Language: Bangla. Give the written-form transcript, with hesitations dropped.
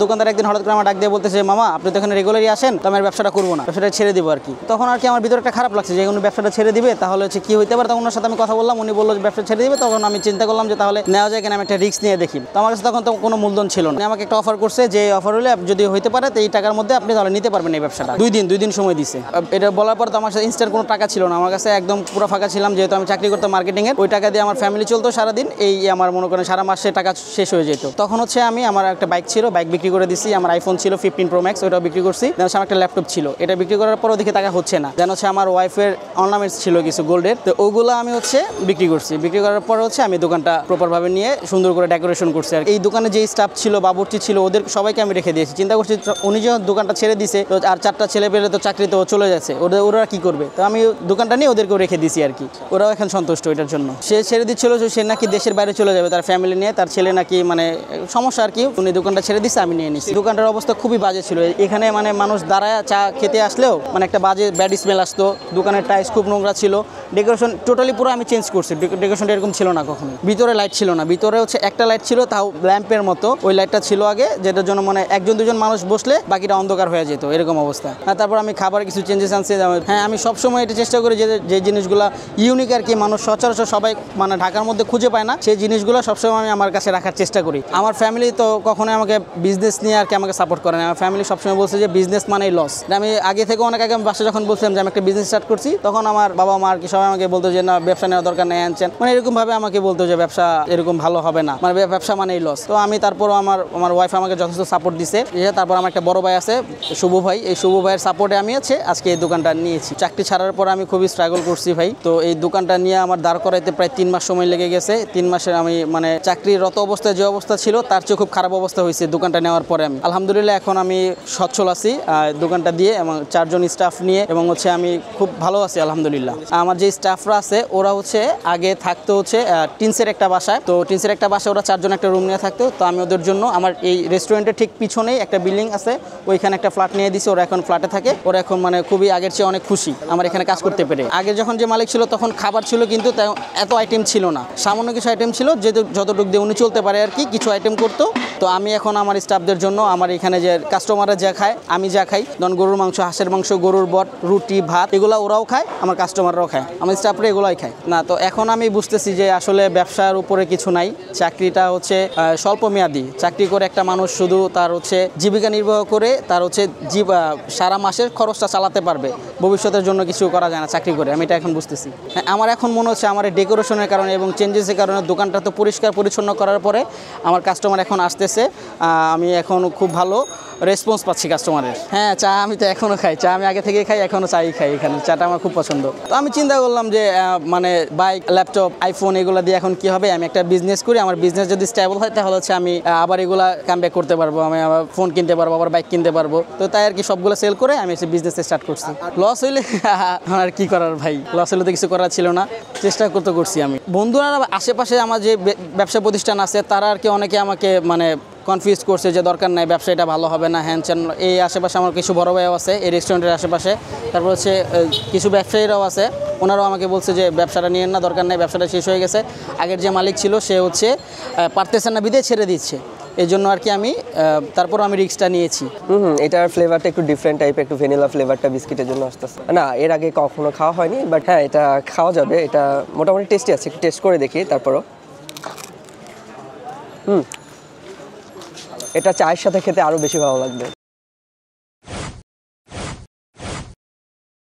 দোকানদার একদিন হঠাৎ করে আমার ডাক দিয়ে বলতেছে, মামা আপনি তো এখানে রেগুলারই আসেন, তো আমি ব্যবসাটা করবো না, ব্যবসাটা ছেড়ে দিব আর কি। তখন আর কি আমার ভিতরে একটা খারাপ লাগছে যে উনি ব্যবসাটা ছেড়ে দিবে, তাহলে হচ্ছে কি হইতে পারে। তখন ওনার সাথে আমি কথা বললাম, উনি বললো যে ব্যবসা ছেড়ে দিবে। তখন আমি চিন্তা করলাম যে তাহলে নেওয়া যায় কিনা, আমি একটা রিস্ক নিয়ে দেখি। তো আমার কাছে তখন তো কোনো মূলধন ছিল না। আমাকে একটা অফার করছে যে অফার হলে যদি হইতে পারে তো এই টাকার মধ্যে আপনি তাহলে নিতে পারবেন এই ব্যবসাটা। 2 দিন সময় দিছে। এটা বলার পর তো আমার কাছে ইনস্ট্যান্ট কোনো টাকা ছিল না, আমার কাছে একদম পুরো ফাঁকা ছিলাম, যেহেতু আমি চাকরি করতাম মার্কেটিংয়ের। ওই টাকা দিয়ে আমার ফ্যামিলি চলতো সারাদিন, এই আমার মনে করেন সারা মাসে টাকা শেষ হয়ে যেত। তখন হচ্ছে আমি আমার একটা বাইক ছিল, বাইক বিক্রি করে দিছি। আমার আইফোন ছিল 15 Pro Max, ওটাও বিক্রি করছি। দেন হচ্ছে আমার একটা ল্যাপটপ ছিল, এটা বিক্রি করার পরও দেখে টাকা হচ্ছে না। দেন হচ্ছে আমার ওয়াইফের অর্নামেন্টস ছিল কিছু গোল্ডের, তো ওগুলো আমি হচ্ছে বিক্রি করছি। বিক্রি করার পর হচ্ছে আমি দোকানটা প্রপারভাবে নিয়ে সুন্দর করে ডেকোরেশন করছি। আর এই দোকানে যেই স্টাফ ছিল, বাবুর্চি ছিল, ওদের সবাইকে আমি রেখে দিয়েছি। চিন্তা করছি উনি যখন দোকানটা ছেড়ে দিছে, তো আর 4টা ছেলে পেলে তো চাকরি তো চলে যাচ্ছে, ওরা কি করবে। তো আমি দোকানটা নিয়ে ওদেরকেও রেখে দিছি আর কি। ওরাও এখন সন্তুষ্ট এটার জন্য। সে ছেড়ে দিচ্ছিল যে সে নাকি দেশের বাইরে চলে যাবে তার ফ্যামিলি নিয়ে, তার ছেলে নাকি মানে সমস্যা আর কি। উনি দোকানটা ছেড়ে দিচ্ছে, আমি নিয়ে নিচ্ছি। দোকানটার অবস্থা খুবই বাজে ছিল। এখানে মানে মানুষ দাঁড়ায় চা খেতে আসলেও মানে একটা বাজে ব্যাড স্মেল আসতো। দোকানের টাইলস খুব নোংরা ছিল। ডেকোরেশন টোটালি পুরো আমি চেঞ্জ করছি। ডেকোরেশনটা এরকম ছিল না কখনো। ভিতরে লাইট ছিল না, ভিতরে হচ্ছে একটা লাইট ছিল, তাও ল্যাম্পের মতো। ওই লাইটটা ছিল আগে, যেটার জন্য মানে 1-2 মানুষ বসলে বাকিটা অন্ধকার হয়ে যেত, এরকম অবস্থা। তারপর আমি খাবারে কিছু চেঞ্জেস আনছি। হ্যাঁ, আমি সবসময় এটা চেষ্টা করি যে জিনিসগুলো ইউনিক আর কি, মানুষ সচরাচর সবাই মানে ঢাকার মধ্যে খুঁজে পায় না, সেই জিনিসগুলো সবসময় আমি আমার কাছে রাখার চেষ্টা করি। আমার ফ্যামিলি তো কখনোই আমাকে বিজনেস নিয়ে আর কি আমাকে সাপোর্ট করে না। আমার ফ্যামিলি সবসময় বলছে যে বিজনেস মানেই লস। আমি আগে থেকে অনেক আগে আমি বাসা যখন বলছিলাম যে আমি একটা বিজনেস স্টার্ট করছি, তখন আমার বাবা মা আর কি সবাই আমাকে বলতো যে না, ব্যবসা নেওয়ার দরকার নেই, আনছেন মানে এরকমভাবে আমাকে বলতো যে ব্যবসা এরকম ভালো হবে না, মানে ব্যবসা মানেই লস। তো আমি তারপরও আমার ওয়াইফ আমাকে যথেষ্ট সাপোর্ট দিছে। তারপর আমার একটা বড় ভাই আছে, শুভ ভাই। এই শুভ ভাইয়ের সাপোর্টে আমি আজকে এই দোকানটা নিয়েছি। চাকরি ছাড়ার পর আমি খুবই স্ট্রাগল করছি ভাই। তো এই দোকানটা নিয়ে আমার দাঁড় করাইতে প্রায় 3 মাস সময় লেগে গেছে। 3 মাসের আমি মানে চাকরিরত অবস্থায় যে অবস্থা ছিল তার চেয়ে খুব খারাপ অবস্থা হয়েছে দোকানটা নেওয়ার পরে। আমি আলহামদুলিল্লাহ এখন আমি সচ্ছল আছি দোকানটা দিয়ে, এবং 4 জন স্টাফ নিয়ে, এবং হচ্ছে আমি খুব ভালো আছি আলহামদুলিল্লাহ। আমার যে স্টাফরা আছে ওরা হচ্ছে আগে থাকতো হচ্ছে টিনসের একটা বাসায়। তো টিনসের একটা বাসায় ওরা 4 জন একটা রুম নিয়ে থাকতো। তো আমি ওদের জন্য আমার এই রেস্টুরেন্টের ঠিক পিছনেই একটা বিল্ডিং আছে, ওইখানে একটা ফ্ল্যাট নিয়ে দিছি। ওরা এখন ফ্ল্যাটে থাকে। ওরা এখন মানে খুবই আগের চেয়ে অনেক খুশি আমার এখানে কাজ করতে পেরে। আগে যখন যে মালিক ছিল তখন খাবার ছিল, কিন্তু এত আইটেম ছিল না, সামান্য কিছু আইটেম ছিল, যতটুকু দিয়ে উনি চলতে পারে আর কি, কিছু আইটেম করতো। তো আমি এখন আমার স্টাফদের জন্য, আমার এখানে যে কাস্টমাররা যা খায়, আমি যা খাই, ধরুন গরুর মাংস, হাঁসের মাংস, গরুর বট, রুটি, ভাত, এগুলো ওরাও খায়, আমার কাস্টমাররাও খায়, আমার স্টাফরা এগুলোই খায় না। তো এখন আমি বুঝতেছি যে আসলে ব্যবসার উপরে কিছু নাই। চাকরিটা হচ্ছে স্বল্প মেয়াদি। চাকরি করে একটা মানুষ শুধু তার হচ্ছে জীবিকা নির্বাহ করে তার হচ্ছে সারা মাসের খরচটা চালাতে পারবে, ভবিষ্যতের জন্য কিছু করা যায় না চাকরি করে। আমি এটা এখন বুঝতেছি। আমার এখন মনে হচ্ছে আমার এই ডেকোরেশনের কারণে এবং চেঞ্জেসের কারণে দোকানটা তো পরিষ্কার পরিচ্ছন্ন করার পরে আমার কাস্টমার এখন আসতেছে। আমি এখন খুব ভালো রেসপন্স পাচ্ছি কাস্টমারের। হ্যাঁ, চা আমি তো এখনও খাই, চা আমি আগে থেকে খাই, এখনও চাই খাই। এখানে চাটা আমার খুব পছন্দ। তো আমি চিন্তা করলাম যে মানে বাইক, ল্যাপটপ, আইফোন এগুলো দিয়ে এখন কি হবে, আমি একটা বিজনেস করি। আমার বিজনেস যদি স্টেবল হয় তাহলে হচ্ছে আমি আবার এগুলা কামব্যাক করতে পারবো, আমি আবার ফোন কিনতে পারবো, আবার বাইক কিনতে পারবো। তো তাই আর কি সবগুলো সেল করে আমি বিজনেস স্টার্ট করছি। লস হইলে আর কি করার ভাই, লস হলে তো কিছু করার ছিল না, চেষ্টা করছি আমি। বন্ধুরা আশেপাশে আমার যে ব্যবসা প্রতিষ্ঠান আছে তারা আর কি অনেকে আমাকে মানে কনফিউজ করছে যে দরকার নাই, ব্যবসাটা ভালো হবে না, হ্যান চ্যান। এই আশেপাশে আমার কিছু বড় ভাইও আছে এই রেস্টুরেন্টের আশেপাশে। তারপর হচ্ছে কিছু ব্যবসায়ীরাও আছে, ওনারাও আমাকে বলছে যে ব্যবসাটা নিয়েন না, দরকার নেই, ব্যবসাটা শেষ হয়ে গেছে। আগের যে মালিক ছিল সে হচ্ছে পারতেছে না বিদে ছেড়ে দিচ্ছে। এই জন্য আর কি আমি তারপর আমি রিস্কটা নিয়েছি। এটার ফ্লেভারটা একটু ডিফারেন্ট টাইপ, একটু ভ্যানিলা ফ্লেভারটা বিস্কিটের জন্য আসতেছে না। এর আগে কখনো খাওয়া হয়নি, বাট হ্যাঁ এটা খাওয়া যাবে। এটা মোটামুটি টেস্টি আছে, একটু টেস্ট করে দেখি তারপরও। এটা চায়ের সাথে খেতে আরও বেশি ভালো লাগবে।